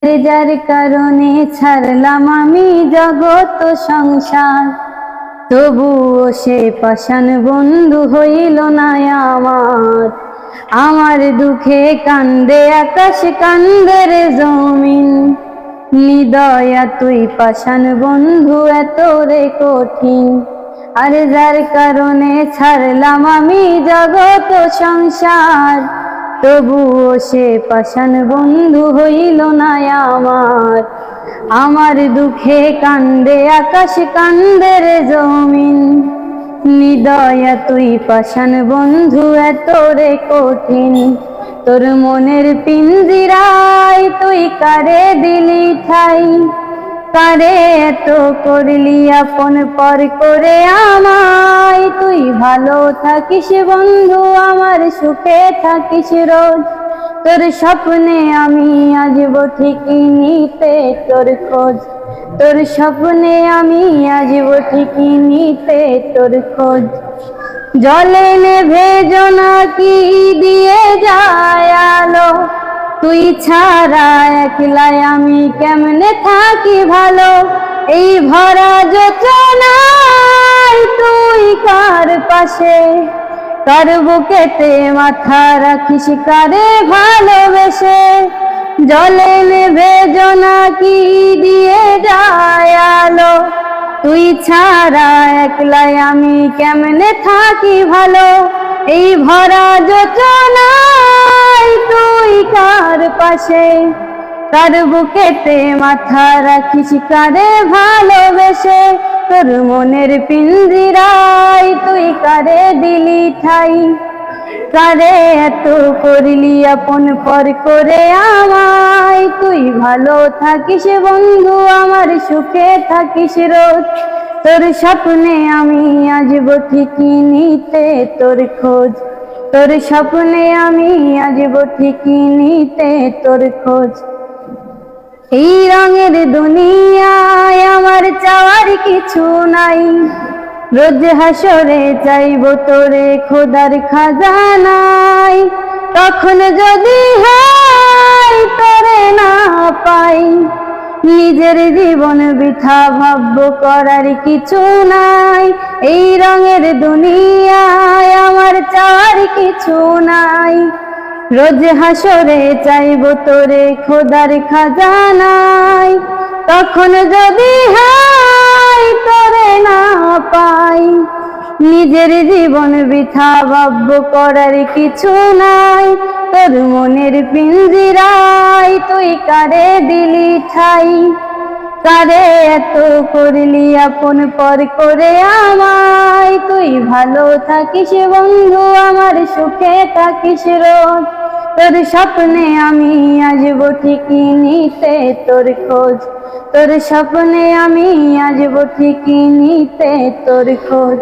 যার কারণে ছাড়লাম আমি জগৎ সংসার, তবুও সে পাষাণ বন্ধু হইল না আমার। আমার দুঃখে কান্দে আকাশ, কান্দে রে জমিন, নিদয়া তুই পাষাণ বন্ধু এত রে কঠিন। আর যার কারণে ছাড়লাম আমি জগৎ সংসার, তবুও সে পাষাণ বন্ধু হইল না আমার। আমার দুঃখে কান্দে আকাশ, কান্দে রে জমিন, নিদয়া তুই পাষাণ বন্ধু এত রে কঠিন। তোর মনের পিঞ্জিরায় তুই কারে দিলি ঠাই, কারে এত করলি আপন পর করে আমায়। তুই ভালো থাকিস বন্ধু, আমার সুখে থাকিস রোজ। তোর স্বপ্নে আমি আসব ঠিকই নিতে তোর খোঁজ, তোর স্বপ্নে আমি আসব ঠিকই নিতে তোর খোঁজ। জলে নেভে জোনাকি দিয়ে যায় আলো, তুই ছাড়া একলাই আমি কেমনে থাকি ভালো। এই ভরা যোচনায় তুই কার পাশে, কার বুকেতে মাথা রাখিস কারে ভালোবেসে। জলে নেভে জোনাকি দিয়ে যায় আলো, তুই ছাড়া একলাই আমি কেমনে থাকি ভালো। এই ভরা যোচনায় তুই কার পাশে, কার বুকেতে মাথা রাখিস কারে ভালোবেসে। তোর মনের পিঞ্জিরায় তুই কারে দিলি ঠাই, কারে এত করলি আপন পর করে আমায়। তুই ভালো থাকিস বন্ধু, আমার সুখে থাকিস রোজ। তোর স্বপ্নে আমি আসব ঠিকই নিতে তোর খোঁজ, তোর স্বপ্নে আমি আসব ঠিকই নিতে তোর খোঁজ। এই রঙের দুনিয়ায় আমার চাওয়ার কিছু নাই, রোজ হাসরে চাইব তোরে খোদার খাজানায়। তখন যদি হয় তোরে না পাই, নিজের জীবন বৃথা ভাবব করার কিছু নাই। এই রঙের দুনিয়ায় আমার চাওয়ার কিছু নাই, রোজ হাসরে চাইব তোরে খোদার খাজানায়। তখন যদি হয় তোরে না পাই, নিজের জীবন বৃথা ভাবব করার কিছু নাই। তোর মনের পিঞ্জিরায় তুই কারে দিলি ঠাই, কারে এত করলি আপন পর করে আমায়। তুই ভালো থাকিস বন্ধু, আমার সুখে থাকিস রোজ। তোর স্বপ্নে আমি আসব ঠিকই নিতে তোর খোঁজ, তোর স্বপ্নে আমি আসব ঠিকই নিতে তোর খোঁজ।